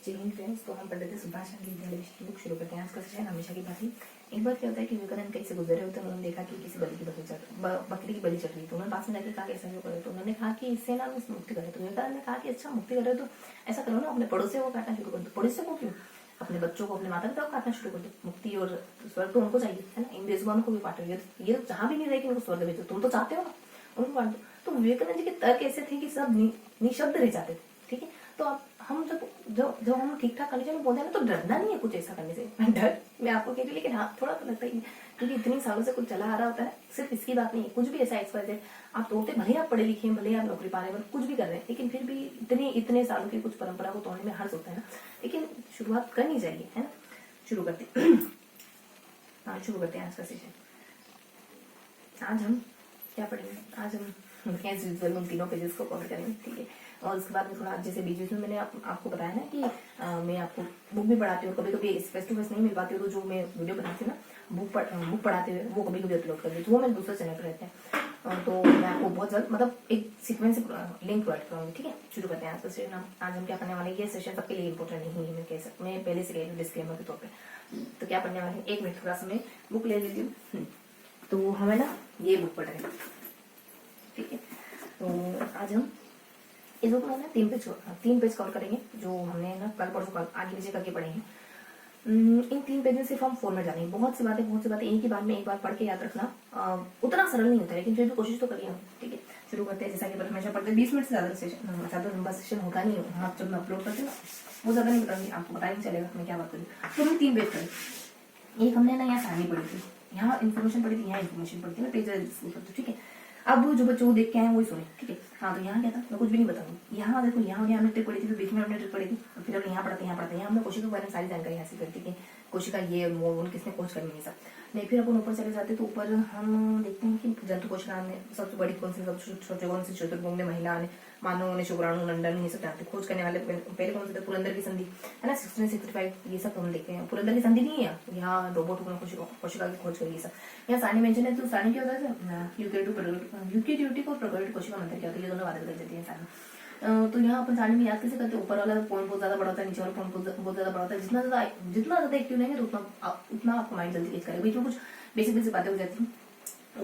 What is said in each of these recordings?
जय हिंद फ्रेंड्स। तो हम पढ़ रहे थे सुभाष चंद्र विद्यालय बुक शुरू करते हैं आज का सेशन हमेशा की बात ही। एक बार क्या होता है कि विवेकानंद कहीं से गुजरे होते हैं, उन्होंने देखा कि किसी बकरी की बलि चढ़ रही, तो उन्होंने पास में जाके कहा कैसा क्यों करे, तो उन्होंने कहा कि इससे ना मुक्ति करे। तो विवेकानंद ने कहा कि अच्छा मुक्ति करे तो ऐसा करो ना, अपने पड़ोसियों को काटना शुरू कर दो। पड़ोसियों को क्यों? अपने बच्चों को, अपने माता पिता को काटना शुरू कर दो। मुक्ति और स्वर्ग तो उनको चाहिए है ना, इन बेजुबानों को भी काटो। ये जहाँ भी नहीं रहे कि उनको स्वर्ग भेजो, तुम तो चाहते हो ना, उनको काट दो। तो विवेकानंद जी के तर्क ऐसे थे कि सब निशब्द रह जाते थे। ठीक है, तो अब हम जब हम ठीक ठाक कंडीशन में बोलते हैं ना, तो डरना नहीं है कुछ ऐसा करने से। मैं आपको कह रही हूँ, लेकिन हाँ थोड़ा तो लगता ही है, क्योंकि इतनी सालों से कुछ चला आ रहा होता है। सिर्फ इसकी बात नहीं है, कुछ भी ऐसा एक्सपायर आप तोड़ते, भले आप पढ़े लिखे हैं, भले आप नौकरी पा रहे हैं, कुछ भी कर रहे हैं, लेकिन फिर भी इतने सालों की कुछ परंपरा को तोड़ने में हर्ष होता है ना। लेकिन शुरुआत करनी चाहिए, है ना। शुरू करते हैं आज का सेशन। आज हम क्या पढ़ेंगे? आज हम एज यूजुअल उन तीनों पेजेस को कवर करेंगे। ठीक है, और उसके बाद में थोड़ा जैसे बीच में मैंने आपको बताया ना कि मैं आपको बुक भी पढ़ाती हूँ, कभी कभी फेस टू फेस नहीं मिल पाती हूँ, तो जो मैं वीडियो बनाती हूँ ना बुक पढ़ाते हुए, वो कभी कभी अपलोड कर देती हूँ, वो मेरे दूसरे चैनल पर रहते हैं। तो मैं आपको बहुत जल्द मतलब एक सीक्वेंस लिंक प्रोवाइड करूँगी। ठीक है, शुरू करते हैं आज का सेशन। आज हम क्या करने वाले हैं, ये सेशन सबके लिए इंपॉर्टेंट नहीं है, मैं पहले से कह डिस्क्लेमर के तौर पर। तो क्या पढ़ने वाले हैं, एक मिनट थोड़ा सा मैं बुक ले लीजिए। तो हमें ना ये बुक पढ़ रहे हैं। ठीक है, तो आज हम इस बुक में ना तीन पेज कवर करेंगे, जो हमने ना कल परसों आगे पीछे करके पढ़े हैं। इन 3 पेज में सिर्फ हम फॉर्मेट जानेंगे। बहुत सी बातें एक ही बार में एक बार पढ़ के याद रखना उतना सरल नहीं होता है, लेकिन फिर भी कोशिश तो करिए हम। ठीक है, शुरू करते हैं। जैसा कि हमेशा पढ़ते हैं 20 मिनट से ज्यादा लंबा सेशन होगा नहीं। हाँ, जब मैं अपलोड करती हूँ वो ज्यादा नहीं बताऊंगी, आपको पता नहीं चलेगा मैं क्या बात करूँ। तो हम 3 पेज पढ़े। एक हमने ना यहाँ कहानी पढ़ी थी, यहाँ इन्फॉर्मेशन पढ़ी थी, यहाँ इन्फॉर्मेशन पढ़ी थी। मैं पेज करती हूँ। ठीक है, अब जो बच्चों को देख के आए वही सुने। ठीक है, हाँ तो यहाँ क्या था, मैं कुछ भी नहीं बताऊंगी। यहाँ देखो, यहाँ हमने ट्रिक पढ़ी थी, तो बीच में हमने ट्रिक पढ़ी थी, फिर हमने यहाँ पढ़ते हैं हमने कोशिका के बारे में सारी जानकारी हासिल करती है, कोशिका ये मोल किसने खोज करनी है सब। नहीं, फिर अपन ऊपर चले जाते तो ऊपर हम देखते हैं कि जंतु कोशिका ने सबसे बड़ी कौन सी, सबसे छोटे कौन सी, चतुर्भुज ने, महिला ने, मानव ने, शुक्राणु, नंदन, ये सब जानते। खोज करने वाले पहले कौन से थे, पुरंदर की संधि है ना, 1665, ये सब हम देखते हैं। पुरंदर की संधि नहीं है, यहाँ रोबोट कोशिका की खोज करी, ये सब। यहाँ सारणी मेंशन है, तो सारणी क्या होता है, यूकेरियोटिक और प्रोकैरियोटिक कोशिका में अंतर क्या होता है, ये दोनों बातें बदल जाती है सारणी। तो यहाँ अपन सारणी में याद कैसे करते हैं, ऊपर वाला पॉइंट बहुत ज्यादा बड़ा होता है, नीचे वाला पॉइंट बहुत ज्यादा बड़ा होता है। जितना ज्यादा एक्टिव रहेंगे तो उतना आपका माइंड जल्दी कैच करेगा। बीच में कुछ बेसिक बातें हो जाती है,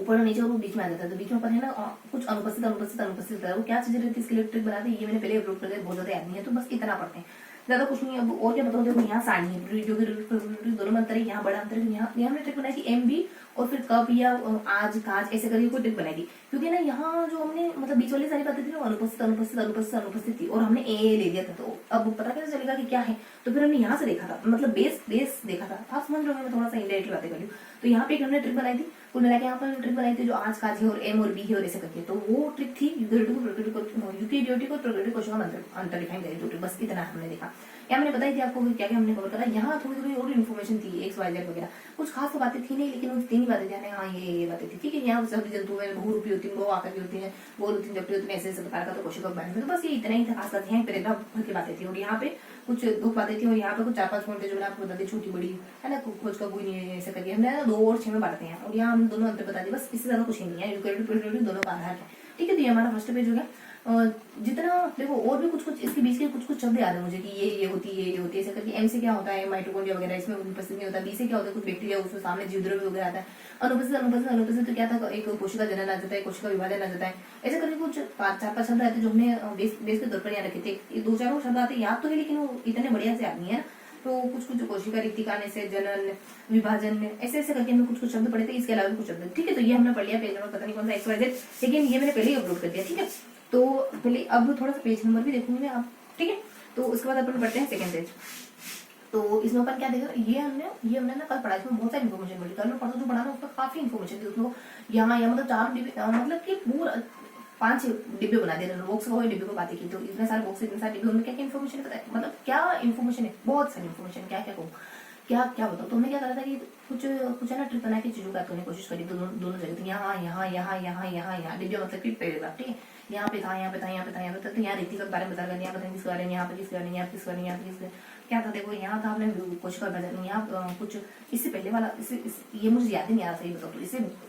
ऊपर और नीचे और बीच में आ जाता है। तो बीच में अपन है ना कुछ अनुपस्थित होता है, वो क्या चीजें रहती है, इसके इलेक्ट्रिक बनाते हैं, ये मैंने पहले अपलोड कर दिया, बहुत ज्यादा याद नहीं है, तो बस इतना पढ़ते हैं, ज्यादा कुछ नहीं है। अब और क्या बताऊँ, देखो यहाँ सारणी है, जो दोनों में अंतर है, यहाँ बड़ा अंतर है। यहाँ हमने ट्रिक बनाई थी MB और फिर कब या आज काज ऐसे करके कोई ट्रिक बनाई थी, क्योंकि ना यहाँ जो हमने मतलब बीच वाली सारी बातें थी ना, अनुपस्थित थी, और हमने ए ले लिया था। तो अब पता कैसे चलेगा कि क्या है, तो फिर हमने यहाँ से देखा था, मतलब बेस देखा था। आप समझ रहे हो, मैं थोड़ा सा इंडायरेक्टली बातें कर रही हूँ। तो यहाँ पे एक हमने ट्रिक बनाई थी, कुल मिला के यहाँ पर ट्रिक बनाई थी जो आज काज है और M और B है और ऐसे करके। तो वो ट्रिक थी यूकेरियोटिक और प्रोकैरियोटिक कोशिका में अंतर दिखाई दे रही। बस इतना हमने देखा। यहाँ मैंने बताई थी आपको क्या क्या हमने कवर करा। यहाँ थोड़ी और इन्फॉर्मेशन थी, XYZ वगैरह, कुछ खास तो बातें थी नहीं, लेकिन उन 3 ही बातें ध्यान है। हाँ, ये बातें थी। ठीक है, यहाँ सभी जंतु में बहुरूपी होती है, बहु आकार की होती है, गोल होती है, जबकि होती है, ऐसे प्रकार का तो कोशिका के बारे में। तो बस ये इतना ही था खास बात। यहाँ पैराग्राफ भर की बातें थी, और यहाँ पे कुछ 2 बातें थी, और यहाँ पे कुछ 4-5 पॉइंट जो मैंने आपको बता दी, छोटी बड़ी है ना, खोज का कोई नहीं है, ऐसे करके हमने 2 और 6 में बांटते हैं, और यहाँ हम दोनों अंतर बता दिए, बस इससे ज्यादा कुछ ही नहीं है। यूकेरियोटिक दोनों का आधार है। ठीक है, तो ये हमारा फर्स्ट पेज हो गया। जितना देखो और भी कुछ इसके बीच के कुछ शब्द याद है मुझे कि ये होती है, ये होती है, ऐसे करके। M से क्या होता है, माइटोकॉन्ड्रिया वगैरह, इसमें उपस्थित नहीं होता। B से क्या होता है, कुछ बैक्टीरिया, उसमें सामने जीवद्रव्य वगैरह आता है। अनुपस्थित तो क्या था, एक कोशिका जनन आ जाता है, कोशिका विभाजन आ जाता है, ऐसे करके कुछ 4-5 शब्द आते हैं जो हमने बेस के तौर पर याद रखे थे। ये 2-4 शब्द आते याद तो है, लेकिन वो इतने बढ़िया से याद नहीं है। तो कुछ कोशिका रिक्तिकान से, जनन, विभाजन, ऐसे करके हमने कुछ शब्द पढ़े थे, इसके अलावा कुछ शब्द। ठीक है, तो ये हमने पढ़ लिया, पेज नंबर पता नहीं कौन सा XYZ, लेकिन ये मैंने पहले ही अपलोड कर दिया। ठीक है, तो पहले अब थोड़ा सा पेज नंबर भी देखूंगी मैं आप। ठीक है, तो उसके बाद अपन पढ़ते हैं सेकंड पेज। तो इसमें अपन क्या देखा, ये हमने ना कल पढ़ा, इसमें बहुत सारी इन्फॉर्मेशन मिली। कल में परसों जो पढ़ा ना, उसमें काफी इन्फॉर्मेशन थी। उसमें यहाँ मतलब 4 डिब्बे, मतलब कि पूरा 5 डिब्बे बना दिए, बॉक्स का डिब्बे को बातें की। तो इतने सारे बॉक्स, इतने सारे डिब्बे, उनमें क्या क्या इन्फॉर्मेशन पता है, मतलब क्या इन्फॉर्मेशन है, बहुत सारी इन्फॉर्मेशन। क्या कहूँ, क्या बताओ। तो हमने क्या करा था कि कुछ है ना ट्रिक बना के चीजों का करने की कोशिश करी। दोनों जगह थी, यहाँ डिब्बे मतलब कि पैराग्राफ। ठीक है, यहाँ पे था, यहाँ पे था, यहाँ पे था, यहाँ पे था, तो यहाँ रीति के बारे में बता रहा, यहाँ पता नहीं किस बारे में, यहाँ पे किस बारे में, यहाँ पे किस बारे में, यहाँ पे किस क्या था। देखो यहाँ था आपने कुछ का भजन, यहाँ कुछ इससे पहले वाला, ये मुझे याद ही नहीं आ रहा सही बताओ तो,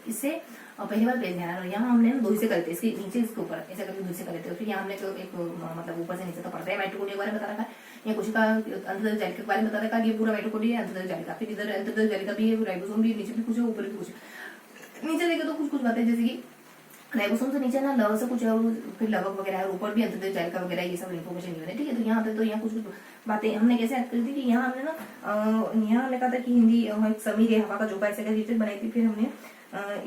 इससे पहली बार पेज ध्यान, यहाँ हमने दो से करे थे, इसके नीचे इसके ऊपर ऐसे करके दूर से करे थे। फिर यहाँ हमने एक मतलब ऊपर से नीचे तो पड़ता है माइटोकॉन्ड्रिया के बारे में बता रखा है, या कोशिका अंतर्गत जालिका के बारे में बता रखा है, ये पूरा माइटोकॉन्ड्रिया अंतर्गत जालिका। फिर इधर अंतर्गत जालिका भी है, राइबोसोम भी, नीचे भी कुछ है, ऊपर भी कुछ। नीचे देखे तो कुछ बातें जैसे कि राइबोसोम से नीचे ना लव से कुछ है, और फिर लवक वगैरह है, ऊपर भी अंतर्गत जालिका वगैरह, ये सब इन्फॉर्मेशन नहीं है। ठीक है, तो यहाँ पे तो यहाँ कुछ बातें हमने कैसे याद करी थी कि यहाँ हमने ना यहाँ हमने कहा था कि हिंदी समीर हवा का झोंका ऐसे करके बनाई थी। फिर हमने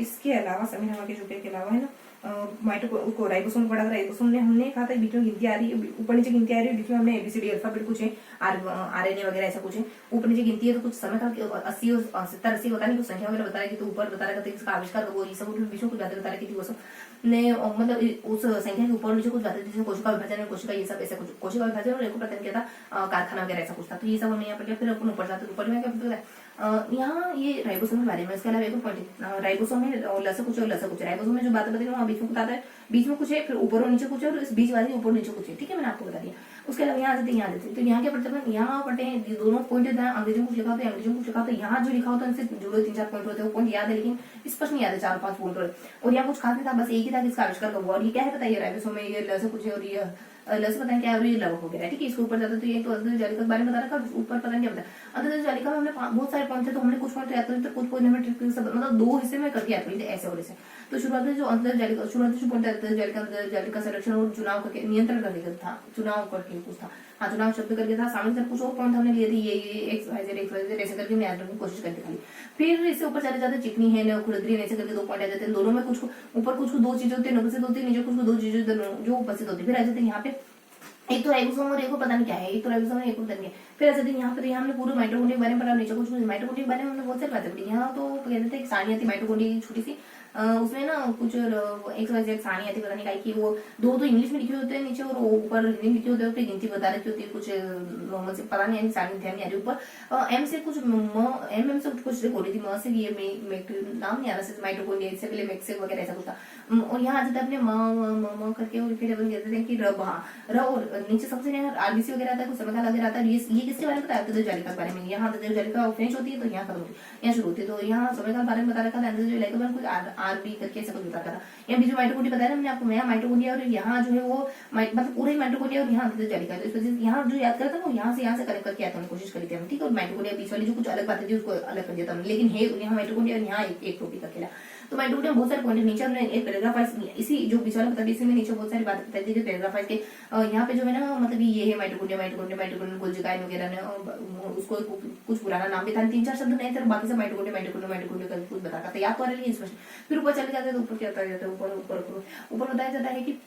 इसके अलावा समीर हवा के झोंके के अलावा है ना उसको राइबोसोम पढ़ा था। राइबोसोम ने हमने कहा था बीच में गिनती आ रही है, ऊपर नीचे गिनती आ रही है, बीच में हमने एबीसीडी अल्फाबेट कुछ है, आरएनए वगैरह ऐसा कुछ है, ऊपर नीचे गिनती है। तो कुछ समय था 80 और 70 80 होता नहीं, कुछ संख्या वगैरह बता रही थी। तो ऊपर बता रहा था इसका आविष्कार वो ये सब बीच में कुछ बातें बता रही थी, वो सब ने मतलब उस संख्या के ऊपर नीचे कुछ बातें जैसे कोशिका विभाजन और कोशिका, ये सब ऐसा कुछ कोशिका विभाजन और एक प्रथम क्या था कारखाना वगैरह ऐसा कुछ था। तो ये सब हमने यहाँ पर। फिर अपन ऊपर जाते ऊपर में क्या पता है यहाँ ये राइबोसोम के बारे में। इसके अलावा एक पॉइंट राइबोसोम में लसा कुछ और लसा कुछ। राइबोसोम में जो बातें बताई वहाँ बीच में बताता है, बीच में कुछ है, फिर ऊपर और नीचे कुछ है, और इस बीच वाले ऊपर नीचे कुछ है। ठीक है, मैंने आपको बता दिया। उसके अलावा यहाँ आते यहाँ देते, तो यहाँ क्या पढ़ते हैं, यहाँ पढ़ते हैं दोनों पॉइंट अंग्रेजी में कुछ लिखा होता है, अंग्रेजी में कुछ लिखा होता है। यहाँ जो लिखा होता है उनसे जुड़े 3-4 पॉइंट होते हैं, वो पॉइंट याद है लेकिन स्पष्ट नहीं याद है, 4-5 पॉइंट। और यहाँ कुछ खास नहीं था, बस एक ही था कि इसका आविष्कार कब हुआ। और ये क्या है बताइए, राइबोसोम में ये लसा कुछ है, और ये लस पता नहीं क्या है, और ये लवक हो गया। ठीक है, इसके ऊपर जाता तो ये तो अंतर्गत जालिका के बारे में बता रखा, ऊपर पता नहीं क्या बताया। अंतर्गत जालिका में हमने बहुत सारे पॉइंट थे, तो हमने कुछ पॉइंट याद कर, कुछ पॉइंट हमें मतलब 2 हिस्से में करके याद कर थे ऐसे और ऐसे। तो शुरुआत में जो अंतर्गत जालिका, शुरुआती जो पॉइंट अंतर्गत जालिका संरक्षण और चुनाव करके नियंत्रण करने का था, चुनाव करके कुछ था, हाँ चुनाव शब्द करके था। सामने से कुछ और पॉइंट हमने लिए थे, ये XYZ ऐसे करके हमने याद रखने की कोशिश करके खाली। फिर इससे ऊपर चले जाते चिकनी है, खुरदरी ऐसे करके 2 पॉइंट आ जाते हैं। दोनों में कुछ ऊपर कुछ 2 चीजें होती है, उपस्थित होती है, नीचे कुछ 2 चीजें जो उपस्थित होती है। फिर आ जाते हैं यहाँ पे एक तो राइबोसोम और एक को पता नहीं क्या है, एक तो राइबोसोम है एक को पता नहीं है। फिर ऐसे दिन यहाँ पर हमने पूरे माइटोकॉन्ड्रिया के बारे में पढ़ा, नीचे कुछ माइटोकॉन्ड्रिया के बारे में हमने बहुत सारी बातें पढ़ी। यहाँ तो कहते थे एक सारणी थी माइटोकॉन्ड्रिया की छोटी सी, उसमें ना कुछ XYZ सारणी आती, पता नहीं काई की, वो 2 तो इंग्लिश में लिखे होते हैं नीचे, और ऊपर हिंदी में लिखे होते हैं, फिर गिनती बता रखी होती है कुछ मुझे पता नहीं, सारणी ध्यान नहीं आ रही। ऊपर M से कुछ M से कुछ बोली थी, म से ये नाम नहीं आ रहा, माइटोकॉन्ड्रिया इससे पहले मेक्सिक वगैरह ऐसा कुछ था। और यहाँ आ जाता है अपने म करके, और फिर अपन कहते हैं कि र, हाँ और नीचे सबसे RBC वगैरह आता है, कुछ समय लगे रहता है। ये किसके बारे में बताया, अंतर्गत जालिका के बारे में। यहाँ अंतर्गत जालिका फिनिश होती है तो यहाँ खत्म होती है, यहाँ शुरू होती है। तो यहाँ समय के बारे में बता रखा था, अंतर्गत जालिका के बारे में कुछ RB करके ऐसा कुछ बता रखा था। यहाँ बीच में माइटोकॉन्ड्रिया बताया ना मैंने आपको, यहाँ माइटोकॉन्ड्रिया और यहाँ जो है वो मतलब पूरे माइटोकॉन्ड्रिया और यहाँ अंतर्गत जालिका। तो इस वजह से यहाँ जो याद करता था वो यहाँ से कनेक्ट करके आता हूँ, कोशिश करी थी हमने। ठीक है, और माइटोकॉन्ड्रिया बीच वाली जो कुछ अलग बातें थी उसको अलग कर दिया था हमने, लेकिन है यहाँ माइटोकॉन्ड्रिया और यहाँ एक टॉपिक अकेला। तो माइटोकॉन्ड्रिया बहुत सारे पॉइंट नीचे हमने एक पैराग्राफ इसी जो बीच वाला बता दी, इसमें नीचे बहुत सारी बातें बताई थी पैराग्राफ के। यहाँ पे जो है ना मतलब ये है माइटोकॉन्ड्रिया गोल्जिकाइन वगैरह ने उसको कुछ पुराना नाम भी था, 3-4 शब्द नहीं थे, बाकी सब माइटोकॉन्ड्रिया कुछ बताया था, याद तो आ रही है स्पष्ट। फिर ऊपर चले जाते हैं तो ऊपर क्या बताया जाता है, ऊपर बताया जाता है कि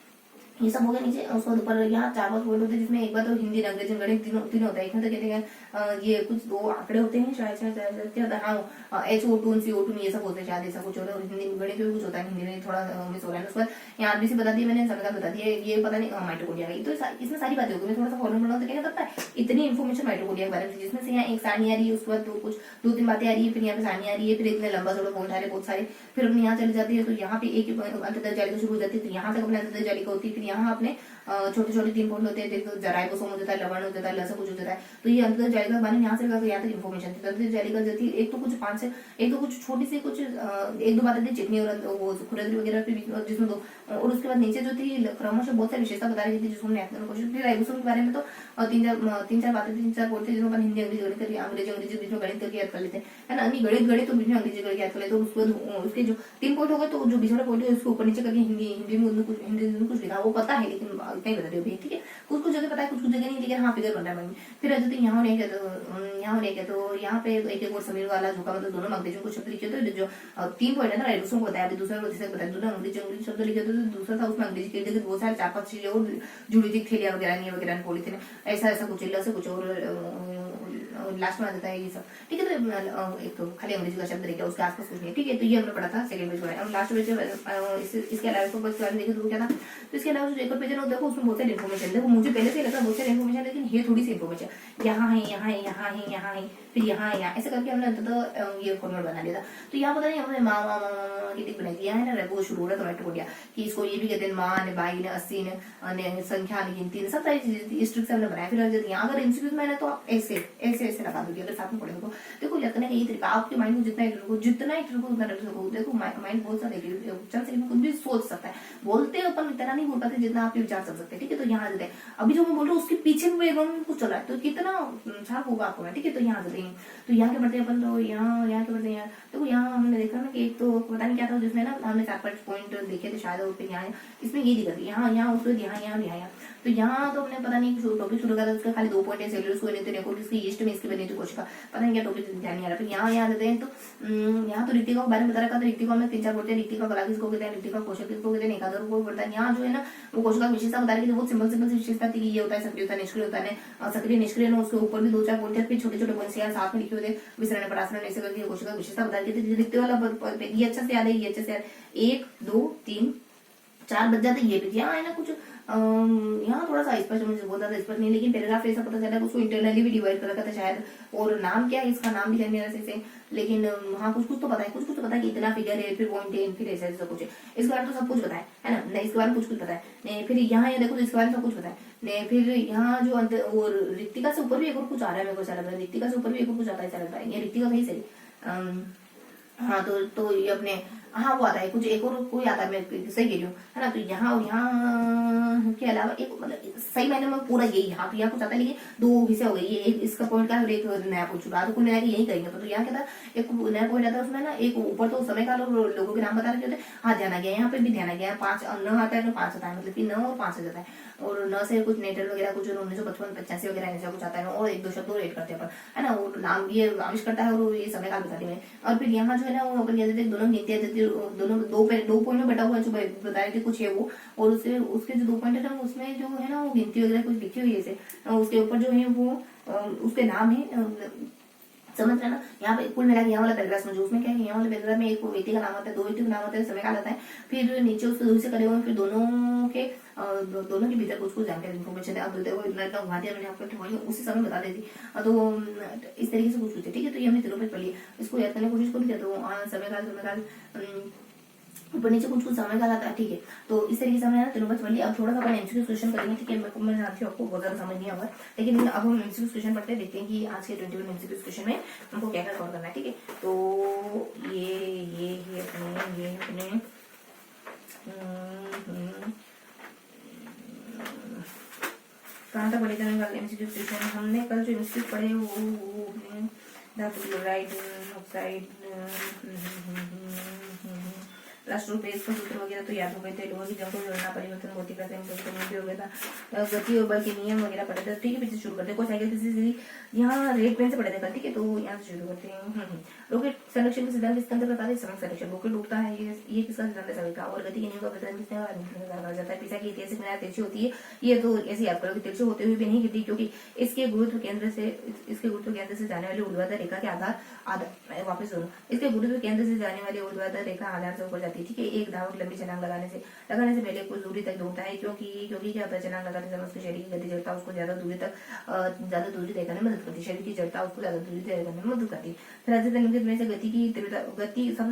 ये सब हो गया नीचे। उसके बाद ऊपर यहाँ 4-5 पॉइंट होते हैं, जिसमें एक बार तो हिंदी अंग्रेजी गणित तीनों होता है। एक में तो कहते हैं ये कुछ 2 आंकड़े होते हैं शायद क्या होता है, हाँ HO2 CO2 ये सब होते हैं शायद, ऐसा कुछ होता है। हिंदी गणित में कुछ होता है, हिंदी में थोड़ा मिस हो रहा है। उसके बाद यहाँ RBC बता दिया मैंने, समय बता दिया, ये पता नहीं माइटोकॉन्ड्रिया गई। तो इसमें सारी बातें होगी, मैं थोड़ा सा फॉर्मूला बनाऊँ तो क्या पता है इतनी इन्फॉर्मेशन माइटोकॉन्ड्रिया के बारे में, जिसमें से यहाँ एक सारणी आ रही है, उसके बाद कुछ 2-3 बातें आ रही है, फिर यहाँ पे सारणी आ रही है, फिर इतने लंबा थोड़ा पॉइंट आ रहे बहुत सारे। फिर अपने यहाँ चली जाती है तो यहाँ पे एक अंतर्गत जालिका शुरू हो जाती है, तो यहाँ तक अपने अंतर्गत जालिका होती है। फिर यहाँ अपने छोटे 3 पॉइंट होते हैं, देखो राइबोसोम हो जाता है, लवण हो जाता है, लसा कुछ हो जाता है। तो ये अंतर्गत जालिका के बारे में यहाँ से लेकर यहाँ तक इन्फॉर्मेशन थी। अंतर्गत जालिका जो थी एक तो कुछ 5 से एक तो कुछ छोटी सी कुछ 1-2 बातें थी, चिकनी और वो खुरदरी वगैरह जिसमें 2, और उसके बाद नीचे जो थी क्रमशः बहुत सारी विशेषता बता रही थी जिसको हमने याद करने की कोशिश की। राइबोसोम के बारे में तो 3-4 बातें 3-4 पॉइंट थे, जिसमें अपन हिंदी अंग्रेजी गणित करके अंग्रेजी बीच में गणित करके याद कर लेते हैं, है ना। गणित तो बीच में अंग्रेजी करके याद कर लेते हैं। उसके उसके जो 3 पॉइंट हो गए, तो जो बीच वाला पॉइंट है उसको ऊपर नीचे करके हिंदी में कुछ लिखा वो पता है, लेकिन कहीं बता दियो। ठीक है, कुछ जगह पता है, कुछ जगह नहीं, लेकिन हाँ फिगर बन रहा है मन में। फिर अजय यहाँ नहीं कहते, तो यहाँ पे एक और समीर वाला झोंका, मतलब दोनों अंग्रेजी को शब्द लिखे थे। जो 3 पॉइंट है ना राइबोसोम को बताया, अभी दूसरा बताया, दोनों अंग्रेजी शब्द लिखे थे। दूसरा था उसमें अंग्रेजी के लिए बहुत सारे 4-5 चीजें और जुड़ी थी, थैलिया वगैरह नहीं पॉलिथीन ऐसा कुछ, कुछ और लास्ट में आ जाता है ये सब, ठीक है। तो एक तो खाली अंग्रेजी का शब्द रहेगा, उसके आसपास कुछ नहीं, ठीक है। तो ये हमने पढ़ा था, सेकंड पेज पढ़ा। लास्ट पेज इसके अलावा फर्स्ट वाले देखे तो क्या था, तो इसके अलावा जो एक और पेज है ना, देखो उसमें बहुत सारी इन्फॉर्मेशन, देखो मुझे पहले से लगा बहुत सारी इन्फॉर्मेशन, लेकिन ये थोड़ी सी इन्फॉर्मेशन यहाँ है, यहाँ है, यहाँ है, यहाँ है, फिर यहाँ है, यहाँ ऐसे करके हमने तो ये फॉर्मेट बना लिया था। तो यहाँ पता नहीं हमने माँ माँ माँ की टिक बनाई थी, यहाँ है ना वो शुरू हो रहा था टोटिया कि इसको ये भी कहते हैं माँ ने, बाई ने, अस्सी ने, संख्या ने, गिनती ने, सब सारी चीजें इस ट्रिक से हमने बनाया। फिर यहाँ अगर इंस्टीट्यूट में है तो आप ऐसे ऐसे ऐसे लगा दोगे, अगर साथ में पढ़े तो देखो लगने का यही तरीका, आपके माइंड को जितना ही रखो उतना रख सको। देखो माइंड बहुत सारे चल सकते, कुछ भी सोच सकता है, बोलते अपन इतना नहीं बोल पाते जितना आपके विचार चल सकते हैं, ठीक है। तो यहाँ जाते हैं, अभी जो मैं बोल रहा हूँ उसके पीछे भी बैकग्राउंड कुछ चल रहा है, तो कितना शार्प होगा आपको, ठीक है। तो यहाँ जाते हैं, तो यहाँ के बढ़ते हैं अपन, तो यहाँ के बढ़ते हैं। देखो यहाँ हमने देखा ना कि एक तो पता नहीं क्या था जिसमें ना हमने 4-5 पॉइंट देखे थे शायद, और फिर यहाँ इसमें ये दिक्कत यहाँ उसको यहाँ। तो यहाँ तो हमने पता नहीं टॉपिक शुरू करा, उसका खाली 2 पॉइंट है, सेल्यूलोज को इसकी ईस्ट में इसकी बनी थी कोशिका, पता नहीं क्या टॉपिक ध्यान नहीं आ रहा। फिर यहाँ देते हैं, तो यहाँ तो रिक्तिका के बारे में बता रखा था। रिक्तिका में 3-4 बोलते हैं, रिक्तिका कला किसको कहते हैं, रिक्तिका कोशक किसको कहते हैं, एकाधार को बोलता है। यहाँ जो है ना वो कोशिका की विशेषता बता रही थी, बहुत सिंपल विशेषता थी कि ये होता है सक्रिय होता है, निष्क्रिय होता है, सक्रिय निष्क्रिय ना, उसके ऊपर भी 2-4 पॉइंट, फिर छोटे पॉइंट साथ में लिखे हुए थे, विसरण परासरण ऐसे करके कोशिका विशेषता बता रही थी। रिक्ति वाला ये अच्छे से याद है, ये अच्छे से याद, 1 2 3 4 बज जाते, ये भी यहाँ है ना कुछ यहाँ थोड़ा सा स्पष्ट, मुझे बहुत ज्यादा स्पष्ट नहीं, लेकिन पैराग्राफ ऐसा पता चला उसको इंटरनली भी डिवाइड कर रखा था शायद, और नाम क्या है इसका नाम भी ध्यान नहीं से, लेकिन हाँ कुछ तो पता है, कुछ तो पता है कि इतना फिगर है, फिर पॉइंट है, फिर ऐसा ऐसा कुछ है। इसके बारे में तो सब कुछ पता है ना, नहीं इसके बारे में कुछ पता है नहीं। फिर यहाँ देखो तो इसके बारे में सब कुछ पता है नहीं। फिर यहाँ जो अंत और रिक्तिका से ऊपर भी एक और कुछ आ रहा है, मेरे को ऐसा लग रहा है रिक्तिका से ऊपर भी एक और कुछ आता है, ऐसा लग रहा है ये रिक्तिका कहीं से। हाँ तो ये अपने हाँ वो आता है कुछ, एक और कोई आता है, मैं सही कह रही हूँ है ना। तो यहाँ के अलावा एक मतलब सही मायने में पूरा यही, हाँ तो यहाँ कुछ आता है, लेकिन 2 हिस्से हो गए, ये एक इसका पॉइंट का है और एक नया पॉइंट छुड़ा, तो कुल मिला के यही करेंगे। तो यहाँ क्या था, एक नया पॉइंट आता है उसमें ना, एक ऊपर तो समय काल और लोगों के नाम बता रखे होते हैं, हाँ ध्यान आ गया, यहाँ पे भी ध्यान आ गया, 5 न आता है तो 5 आता है, मतलब कि 9 और 5 आ जाता है, और न से कुछ नेटर वगैरह कुछ 1955-85 वगैरह ऐसा कुछ आता है, और 1-2 शब्द और ऐड करते हैं अपन, है ना। वो नाम ये आविष्ट करता है और ये समय काल बताती है। और फिर यहाँ जो है ना वो अपन कहते थे दोनों गिनती देती, दोनों 2 पॉइंट में बटा हुआ है जो बता रहे थे कुछ है वो, और उसके जो 2 पॉइंट है ना उसमें जो है ना वो गिनती वगैरह कुछ लिखी हुई है, उसके ऊपर जो है वो उसके नाम है, समझ रहे ना। यहाँ पे कुल मिला के यहाँ वाला पैराग्राफ समझो, उसमें क्या है, यहाँ वाले पैराग्राफ में एक व्यक्ति का नाम आता है, 2 व्यक्ति का नाम आता है, समय काल आता है, फिर नीचे उसके दूरी से करे हुए, फिर दोनों के भीतर कुछ जानकारी इन्फॉर्मेशन है। अब देखो इतना घुमा दिया मैंने आपको, उसी समय बता देती, तो इस तरीके से कुछ पूछे, ठीक है। तो ये हमने 3 पेज पढ़ लिया, इसको याद करने की कोशिश करूँ, तो समय काल ऊपर नीचे कुछ समय काल आता है, ठीक है। तो इस तरीके से हमने 3 पेज पढ़ लिया। अब थोड़ा सा अपन एमसीक्यू क्वेश्चन करेंगे, ठीक है। मैं जानती हूँ आपको बहुत ज्यादा समझ नहीं आएगा, लेकिन अब हम एमसीक्यू क्वेश्चन पढ़ते हैं, देखते हैं कि आज के 21 एमसीक्यू क्वेश्चन में हमको क्या क्या कवर करना है, ठीक है। तो ये अपने कहाँ तक पढ़े थे एमसीक्यू क्वेश्चन, हमने कल जो एमसीक्यू पढ़े वो धातु क्लोराइड ऑक्साइड लास्ट पेज का सूत्र वगैरह तो याद हो गए थे, लोगों की जंग को जोड़ना, परिवर्तन गति का भी हो गया था, गति और बल के नियम वगैरह पढ़े थे, ठीक है। पीछे शुरू करते हैं, कोई साइकिल सीधी यहाँ रेड पेन से पढ़े थे, ठीक है। तो यहाँ से शुरू करते हैं। रॉकेट संरक्षण के सिद्धांत इसके अंतर्गत आता है, समय संरक्षण, रॉकेट उड़ता है, ये किसका सिद्धांत है, सभी का, और गति के नियम का प्रदर्शन किसने कहा जाता है, पिसा की ऐतिहासिक मीनार तिरछी होती है, ये तो ऐसे याद करो कि तिरछी होते हुए भी नहीं गिरती, क्योंकि इसके गुरुत्व केंद्र से जाने वाली ऊर्ध्वाधर रेखा के आधार वापस दोनों, इसके गुरुत्व केंद्र से जाने वाली ऊर्ध्वाधर रेखा आधार से ऊपर जाती है, ठीक है। एक धावक लंबी छलांग लगाने से पहले कुछ दूरी तक दौड़ता है, क्योंकि क्या होता है, छलांग लगाते समय उसके शरीर की गति जड़ता उसको ज्यादा दूरी तय करने में मदद करती है, शरीर की जड़ता उसको ज्यादा दूरी तय करने में मदद करती है। फिर में से गति की गति सबसे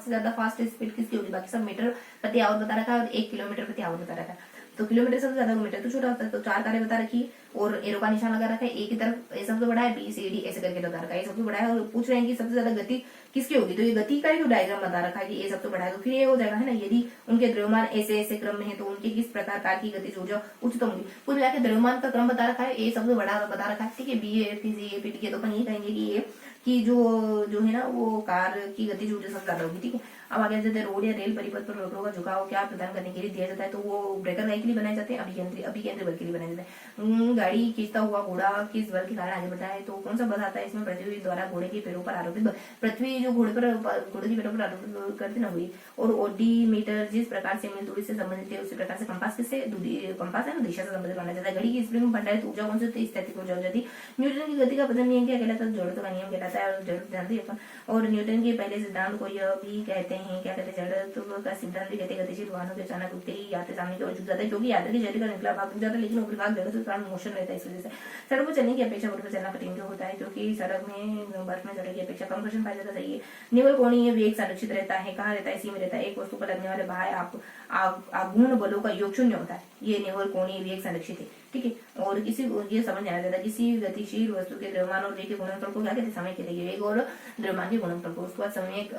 ज्यादा फास्ट स्पीड किसकी होगी, बाकी सब मीटर प्रति आवर बता रखा है और 1 किलोमीटर प्रति आवर बता रखा है। तो किलोमीटर सबसे ज्यादा, मीटर तो छोटा होता है, तो 4 तारे बता रखी और एरो का निशान लगा रखा है, ए की तरफ ए सबसे बड़ा है, बी सी डी ऐसे करके बता रखा है, ये सबसे बड़ा है, और पूछ रहे हैं कि सबसे ज्यादा गति किसकी होगी, तो ये गति का ही तो डायग्राम बता रखा है कि ये सबसे बड़ा है, तो फिर ये हो जाएगा है ना, यदि उनके द्रव्यमान ऐसे ऐसे क्रम में है तो उनके किस प्रकार कार की गति ऊर्जा उच्चतम होगी। कुल मिलाकर द्रव्यमान का क्रम बता रखा है, ए सबसे बड़ा बता रखा है, ठीक है। B A P C A P D, तो अपन ये कहेंगे कि ये कि जो है ना वो कार की गति ऊर्जा सबसे ज्यादा होगी, ठीक है। अब आगे जाते हैं रोड या रेल परिपथ पर रोकड़ों का झुकाव क्या प्रदान करने के लिए दिया जाता है, तो वो ब्रेकर गाइड के लिए बनाए जाते हैं, अभिकेंद्री बल के लिए बनाए जाते हैं। गाड़ी खींचता हुआ घोड़ा किस बल के कारण आगे बढ़ता है, तो कौन सा बल आता है इसमें, पृथ्वी द्वारा घोड़े के पैरों पर आरोपित बल, पृथ्वी जो घोड़े के पैरों पर आरोपित करती ना हुई। और ओडीमीटर जिस प्रकार से मील दूरी से संबंधित है उसी प्रकार से कंपास किससे, कंपास है ना, दिशा से संबंधित माना जाता है। घड़ी की स्प्रिंग में भंडारित ऊर्जा कौन सी होती है, स्थैतिक ऊर्जा हो जाती है। न्यूटन की गति का प्रथम नियम क्या कहलाता है, जड़त्व का नियम कहलाता है, और जड़त्व जानते हैं अपन। और न्यूटन के पहले सिद्धांत को यह भी कहते हैं, क्या कहते हैं, जड़त्व का सिद्धांत भी कहते हैं गतिशील वाहनों के अचानक रुकते ही यात्री सामने की ओर झुक जाता है, क्योंकि यात्री के शरीर का निकला भाग रुक जाता है, लेकिन ऊपरी भाग जड़त्व के कारण मोशन रहता है। इस वजह से सड़क पर चलने की अपेक्षा रोड पर चलना कठिन क्यों होता है, क्योंकि सड़क में बर्फ में चढ़ने की अपेक्षा कम घर्षण पाया जाता है। निवल कोणीय वेग संरक्षित रहता है, कहाँ रहता है, इसी में रहता है। एक वस्तु पर लगने वाले बाह्य आघूर्ण बलों का योग शून्य होता है, ये निवल कोणीय वेग संरक्षित है, ठीक है। और किसी ये समझ आना जाता है, किसी गतिशील वस्तु के द्रव्यमान और वेग के गुणनफल को क्या कहते हैं, समय कहते हैं, वेग और द्रव्यमान के गुणनफल को। उसके बाद समय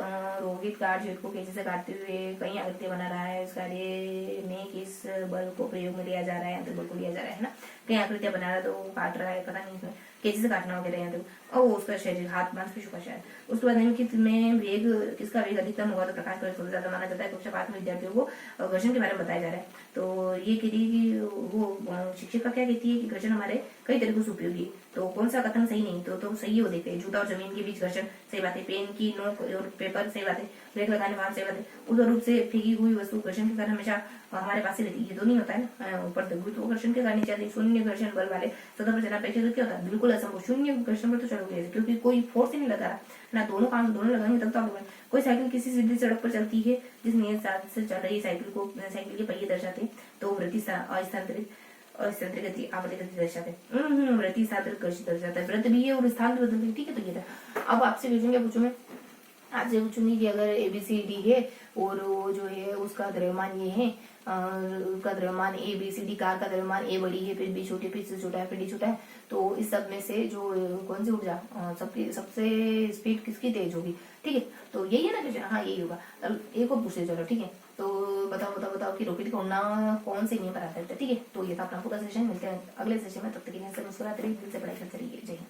रोहित कार्य को कैसे से काटते हुए कई आकृतियां बना रहा है, उस कार्य में किस बल को प्रयोग में लिया जा रहा है, अंतर बल को लिया जा रहा है ना, कई आकृतियां बना रहा है तो काट रहा है, पता नहीं इसमें कैसे से काटना वगैरह यहाँ तक। और उसका शरीर हाथ मांसपेशियों का शायद। उसके बाद निम्नलिखित में वेग किसका वेग अधिकतम होगा, तो प्रकाश का सबसे ज्यादा माना जाता है। कक्षा 5 में विद्यार्थियों को घर्षण के बारे में बताया जा रहा है, तो ये कहती है कि वो शिक्षिका क्या कहती है कि घर्षण हमारे कई तरीकों से उपयोगी है, तो कौन सा कथन सही नहीं, तो सही है वो देखते हैं। जूता और जमीन के बीच घर्षण सही बात है, पेन की नोक और पेपर सही बात है, ब्रेक लगाने वाहन सही बात है, उधर रूप से फेंकी हुई वस्तु घर्षण के कारण हमेशा हमारे पास ही रहती है, ये तो नहीं होता है ना। ऊपर गुरुत्व घर्षण के कारण नीचे शून्य घर्षण बल वाले सतह पर चलना अपेक्षित क्या होता है, बिल्कुल असंभव, शून्य घर्षण पर तो चलोगे, क्योंकि कोई फोर्स ही नहीं लगा रहा ना, दोनों लगाएंगे तब तो आगे बढ़े। कोई साइकिल किसी सीधी सड़क पर चलती है जिस नियत से चल रही साइकिल के पहिए दर्शाते हैं, तो वृत्ति अस्थानांतरित गति आवृत्ति गति दर्शाते हैं, वृत्ति स्थानांतरित गति दर्शाता है, वृत्त भी है और स्थान भी बदलते हैं, ठीक है। तो ये था। अब आपसे पूछूं मैं आपसे पूछूंगी कि अगर ABCD है और वो जो है उसका द्रव्यमान ये है, उसका द्रव्यमान ABCD, कार का द्रव्यमान A बड़ी है, फिर B छोटी, फिर C छोटा है, फिर D छोटा है, तो इस सब में से जो कौन सी ऊर्जा सबसे स्पीड किसकी तेज होगी, ठीक है। तो यही है ना क्वेश्चन, हाँ यही होगा। एक और पूछते चलो, ठीक है। तो बताओ कि रॉकेट का उड़ना कौन से नियम पर आधारित है, ठीक है। तो ये था अपना पूरा सेशन, मिलते हैं अगले सेशन में, तब तक के लिए मुस्कुराते रहिए, दिल से पढ़ाई करते रहिए, जय हिंद।